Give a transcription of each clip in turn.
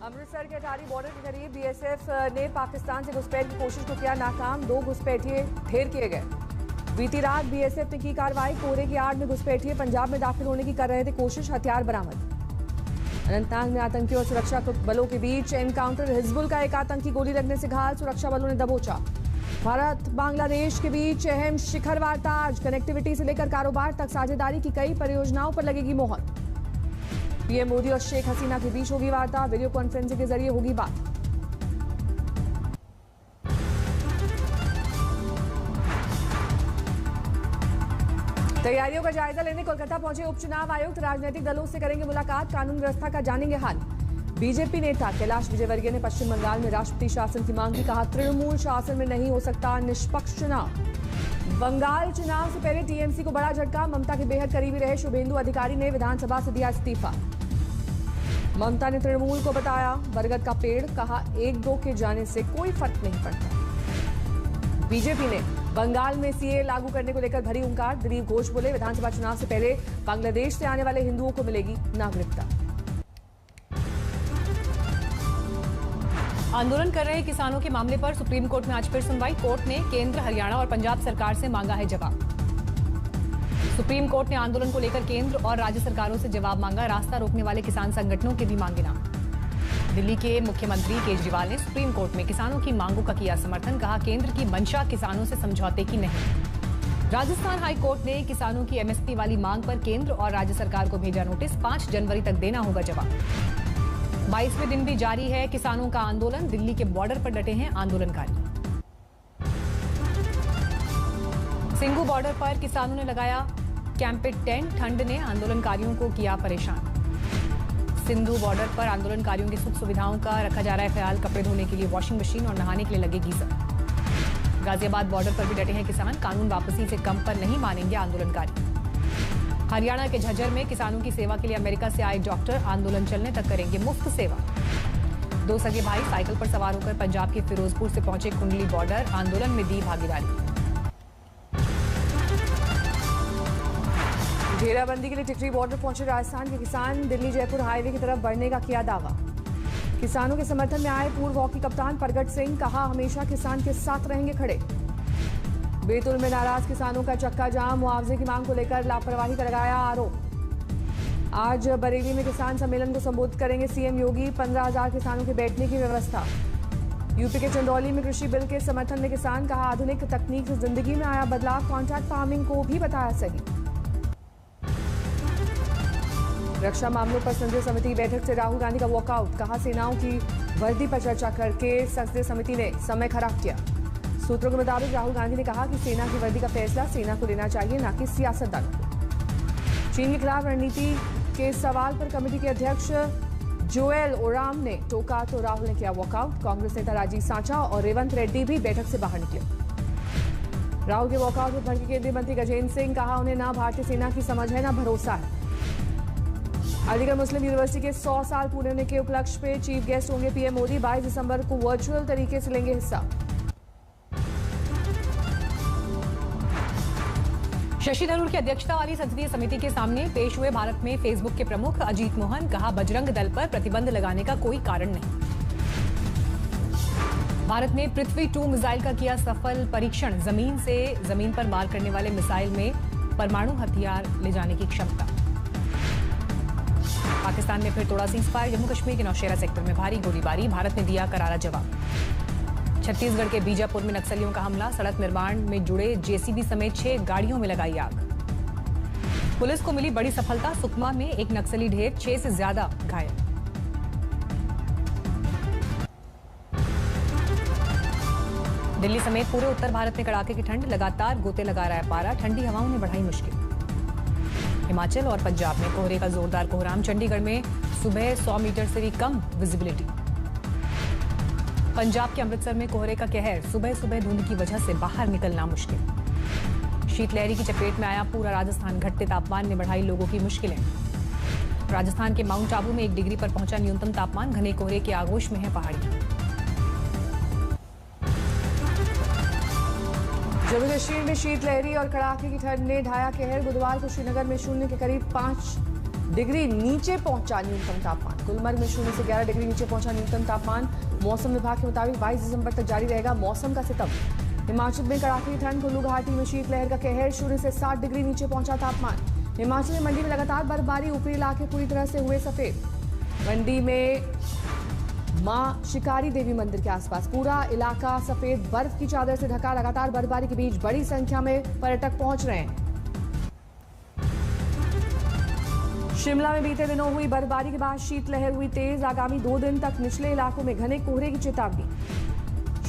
अमृतसर के अटारी बॉर्डर के करीब बीएसएफ ने पाकिस्तान से घुसपैठ की कोशिश को किया नाकाम। 2 घुसपैठिए ढेर किए गए। बीती रात बीएसएफ ने की कार्रवाई। कोहरे की आड़ में घुसपैठिए पंजाब में दाखिल होने की कर रहे थे कोशिश। हथियार बरामद। अनंतनाग में आतंकियों और सुरक्षा बलों के बीच एनकाउंटर। हिजबुल का एक आतंकी गोली लगने से घायल, सुरक्षा बलों ने दबोचा। भारत बांग्लादेश के बीच अहम शिखर वार्ता आज। कनेक्टिविटी से लेकर कारोबार तक साझेदारी की कई परियोजनाओं पर लगेगी मोहर। पीएम मोदी और शेख हसीना के बीच होगी वार्ता। वीडियो कॉन्फ्रेंसिंग के जरिए होगी बात। तैयारियों का जायजा लेने कोलकाता पहुंचे उपचुनाव आयुक्त। राजनीतिक दलों से करेंगे मुलाकात। कानून व्यवस्था का जानेंगे हाल। बीजेपी नेता कैलाश विजयवर्गीय ने पश्चिम बंगाल में राष्ट्रपति शासन की मांग की। कहा, तृणमूल शासन में नहीं हो सकता निष्पक्ष चुनाव। बंगाल चुनाव से पहले टीएमसी को बड़ा झटका। ममता के बेहद करीबी रहे शुभेंदु अधिकारी ने विधानसभा से दिया इस्तीफा। ममता ने तृणमूल को बताया बरगद का पेड़। कहा, 1-2 के जाने से कोई फर्क नहीं पड़ता। बीजेपी ने बंगाल में सीए लागू करने को लेकर भरी हुंकार। दिलीप घोष बोले, विधानसभा चुनाव से पहले बांग्लादेश से आने वाले हिंदुओं को मिलेगी नागरिकता। आंदोलन कर रहे किसानों के मामले पर सुप्रीम कोर्ट में आज फिर सुनवाई। कोर्ट ने केंद्र, हरियाणा और पंजाब सरकार से मांगा है जवाब। सुप्रीम कोर्ट ने आंदोलन को लेकर केंद्र और राज्य सरकारों से जवाब मांगा। रास्ता रोकने वाले किसान संगठनों के भी मांगे ना। दिल्ली के मुख्यमंत्री केजरीवाल ने सुप्रीम कोर्ट में किसानों की मांगों का किया समर्थन। कहा, केंद्र की मंशा किसानों से समझौते की नहीं। राजस्थान हाई कोर्ट ने किसानों की एमएसपी वाली मांग पर केंद्र और राज्य सरकार को भेजा नोटिस। 5 जनवरी तक देना होगा जवाब। 22वें दिन भी जारी है किसानों का आंदोलन। दिल्ली के बॉर्डर पर डटे हैं आंदोलनकारी। सिंघू बॉर्डर पर किसानों ने लगाया कैंपेड टेंट। ठंड ने आंदोलनकारियों को किया परेशान। सिंधु बॉर्डर पर आंदोलनकारियों की सुख सुविधाओं का रखा जा रहा है ख्याल। कपड़े धोने के लिए वॉशिंग मशीन और नहाने के लिए लगे गीजर। गाजियाबाद बॉर्डर पर भी डटे हैं किसान। कानून वापसी से कम पर नहीं मानेंगे आंदोलनकारी। हरियाणा के झज्जर में किसानों की सेवा के लिए अमेरिका से आए डॉक्टर आंदोलन चलने तक करेंगे मुफ्त सेवा। 2 सगे भाई साइकिल पर सवार होकर पंजाब के फिरोजपुर से पहुंचे कुंडली बॉर्डर। आंदोलन में दी भागीदारी। घेराबंदी के लिए टिकरी बॉर्डर पहुंचे राजस्थान के किसान। दिल्ली जयपुर हाईवे की तरफ बढ़ने का किया दावा। किसानों के समर्थन में आए पूर्व हॉकी कप्तान प्रगट सिंह। कहा, हमेशा किसान के साथ रहेंगे खड़े। बैतूल में नाराज किसानों का चक्का जाम। मुआवजे की मांग को लेकर लापरवाही का लगाया आरोप। आज बरेली में किसान सम्मेलन को संबोधित करेंगे सीएम योगी। 15,000 किसानों के बैठने की व्यवस्था। यूपी के चंदौली में कृषि बिल के समर्थन में किसान। कहा, आधुनिक तकनीक से जिंदगी में आया बदलाव। कॉन्ट्रैक्ट फार्मिंग को भी बताया सही। रक्षा मामलों पर संसदीय समिति की बैठक से राहुल गांधी का वॉकआउट। कहा, सेनाओं की वर्दी पर चर्चा करके संसदीय समिति ने समय खराब किया। सूत्रों के मुताबिक राहुल गांधी ने कहा कि सेना की वर्दी का फैसला सेना को लेना चाहिए, न कि सियासतदानों को। चीन के खिलाफ रणनीति के सवाल पर कमेटी के अध्यक्ष जोएल ओराम ने टोका तो राहुल ने किया वॉकआउट। कांग्रेस नेता राजीव सांचा और रेवंत रेड्डी भी बैठक से बाहर निकले। राहुल के वॉकआउट पर भड़के केंद्रीय मंत्री गजेंद्र सिंह। कहा, उन्हें न भारतीय सेना की समझ है न भरोसा है। अलीगढ़ मुस्लिम यूनिवर्सिटी के 100 साल पूरे होने के उपलक्ष्य पे चीफ गेस्ट होंगे पीएम मोदी। 22 दिसंबर को वर्चुअल तरीके से लेंगे हिस्सा। शशि थरूर की अध्यक्षता वाली संसदीय समिति के सामने पेश हुए भारत में फेसबुक के प्रमुख अजीत मोहन। कहा, बजरंग दल पर प्रतिबंध लगाने का कोई कारण नहीं। भारत ने पृथ्वी 2 मिसाइल का किया सफल परीक्षण। जमीन से जमीन पर मार करने वाले मिसाइल में परमाणु हथियार ले जाने की क्षमता। पाकिस्तान ने फिर तोड़ा सीजफायर। जम्मू कश्मीर के नौशेरा सेक्टर में भारी गोलीबारी। भारत ने दिया करारा जवाब। छत्तीसगढ़ के बीजापुर में नक्सलियों का हमला। सड़क निर्माण में जुड़े जेसीबी समेत 6 गाड़ियों में लगाई आग। पुलिस को मिली बड़ी सफलता। सुकमा में एक नक्सली ढेर, 6 से ज्यादा घायल। दिल्ली समेत पूरे उत्तर भारत में कड़ाके की ठंड। लगातार गोते लगा रहा है पारा। ठंडी हवाओं ने बढ़ाई मुश्किल। हिमाचल और पंजाब में कोहरे का जोरदार कोहराम। चंडीगढ़ में सुबह 100 मीटर से भी कम विजिबिलिटी। पंजाब के अमृतसर में कोहरे का कहर। सुबह सुबह धुंध की वजह से बाहर निकलना मुश्किल। शीतलहरी की चपेट में आया पूरा राजस्थान। घटते तापमान ने बढ़ाई लोगों की मुश्किलें। राजस्थान के माउंट आबू में 1 डिग्री पर पहुंचा न्यूनतम तापमान। घने कोहरे के आगोश में है पहाड़ियां। जम्मू कश्मीर में शीतलहरी और कड़ाके की ठंड ने ढाया कहर। बुधवार को श्रीनगर में 0 के करीब 5 डिग्री नीचे पहुंचा न्यूनतम तापमान। गुलमर्ग में 0 से 11 डिग्री नीचे पहुंचा न्यूनतम तापमान। मौसम विभाग के मुताबिक 22 दिसंबर तक जारी रहेगा मौसम का सितम। हिमाचल में कड़ाके ठंड, कुल्लू घाटी में शीतलहर का कहर, 0 से 7 डिग्री नीचे पहुंचा तापमान। हिमाचल में मंडी में लगातार बर्फबारी, ऊपरी इलाके पूरी तरह से हुए सफेद। मंडी में मां शिकारी देवी मंदिर के आसपास पूरा इलाका सफेद बर्फ की चादर से ढका। लगातार बर्फबारी के बीच बड़ी संख्या में पर्यटक पहुंच रहे हैं। शिमला में बीते दिनों हुई बर्फबारी के बाद शीतलहर हुई तेज। आगामी 2 दिन तक निचले इलाकों में घने कोहरे की चेतावनी।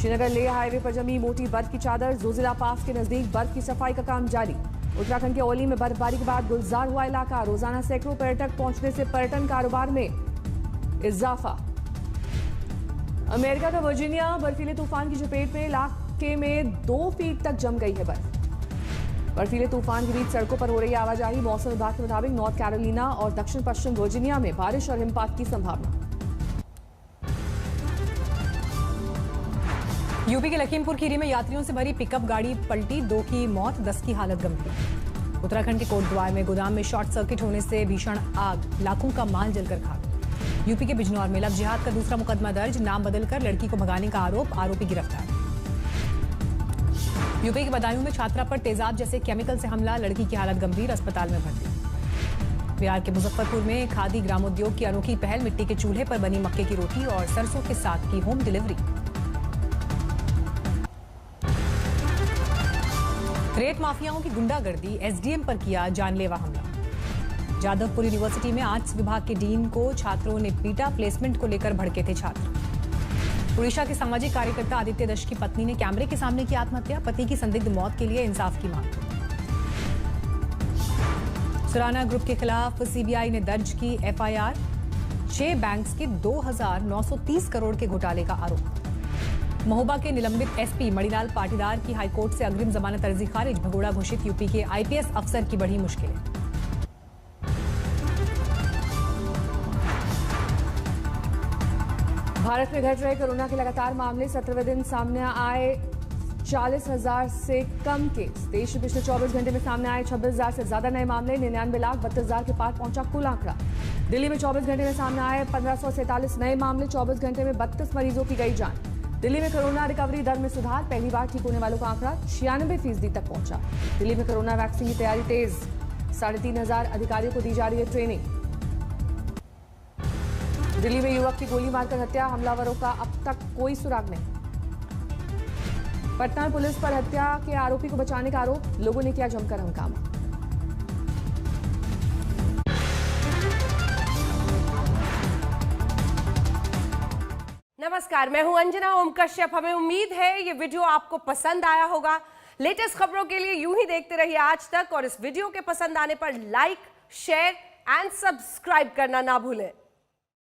श्रीनगर लेह हाईवे पर जमी मोटी बर्फ की चादर। जोजिला पास के नजदीक बर्फ की सफाई का काम जारी। उत्तराखंड के औली में बर्फबारी के बाद गुलजार हुआ इलाका। रोजाना सैकड़ों पर्यटक पहुंचने से पर्यटन कारोबार में इजाफा। अमेरिका का वर्जीनिया बर्फीले तूफान की चपेट में, इलाके में 2 फीट तक जम गई है बर्फ। बर्फीले तूफान के बीच सड़कों पर हो रही आवाजाही। मौसम विभाग के मुताबिक नॉर्थ कैरोलिना और दक्षिण पश्चिम वर्जीनिया में बारिश और हिमपात की संभावना। यूपी के लखीमपुर खीरी में यात्रियों से भरी पिकअप गाड़ी पलटी, 2 की मौत, 10 की हालत गंभीर। उत्तराखंड के कोटद्वार में गोदाम में शॉर्ट सर्किट होने से भीषण आग, लाखों का माल जलकर खाक। यूपी के बिजनौर में लव जिहाद का दूसरा मुकदमा दर्ज, नाम बदलकर लड़की को भगाने का आरोप, आरोपी गिरफ्तार। यूपी के बदायूं में छात्रा पर तेजाब जैसे केमिकल से हमला, लड़की की हालत गंभीर, अस्पताल में भर्ती। बिहार के मुजफ्फरपुर में खादी ग्रामोद्योग की अनोखी पहल, मिट्टी के चूल्हे पर बनी मक्के की रोटी और सरसों के साग की होम डिलीवरी। रेत माफियाओं की गुंडागर्दी, एसडीएम पर किया जानलेवा हमला। जादवपुर यूनिवर्सिटी में आर्ट्स विभाग के डीन को छात्रों ने पीटा, प्लेसमेंट को लेकर भड़के थे छात्र। उड़ीसा के सामाजिक कार्यकर्ता आदित्य दश की पत्नी ने कैमरे के सामने की आत्महत्या, पति की संदिग्ध मौत के लिए इंसाफ की मांग। सुराना ग्रुप के खिलाफ सीबीआई ने दर्ज की एफआईआर, 6 बैंक्स के 2,930 करोड़ के घोटाले का आरोप। महोबा के निलंबित एसपी मणिलाल पाटीदार की हाईकोर्ट से अग्रिम जमानत अर्जी खारिज, भगोड़ा घोषित, यूपी के आईपीएस अफसर की बढ़ी मुश्किलें। भारत में घट रहे कोरोना के लगातार मामले, 17वें दिन सामने आए 40,000 से कम केस। देश में पिछले 24 घंटे में सामने आए 26,000 से ज्यादा नए मामले, 99,32,000 के पार पहुंचा कुल आंकड़ा। दिल्ली में 24 घंटे में सामने आए 1547 नए मामले, 24 घंटे में 32 मरीजों की गई जान। दिल्ली में कोरोना रिकवरी दर में सुधार, पहली बार ठीक होने वालों का आंकड़ा 96% तक पहुंचा। दिल्ली में कोरोना वैक्सीन की तैयारी तेज, 3,500 अधिकारियों को दी जा रही है ट्रेनिंग। दिल्ली में युवक की गोली मारकर हत्या, हमलावरों का अब तक कोई सुराग नहीं। पटना में पुलिस पर हत्या के आरोपी को बचाने का आरोप, लोगों ने किया जमकर हंगामा। नमस्कार, मैं हूं अंजना ओम कश्यप। हमें उम्मीद है ये वीडियो आपको पसंद आया होगा। लेटेस्ट खबरों के लिए यूं ही देखते रहिए आज तक, और इस वीडियो के पसंद आने पर लाइक, शेयर एंड सब्सक्राइब करना ना भूलें।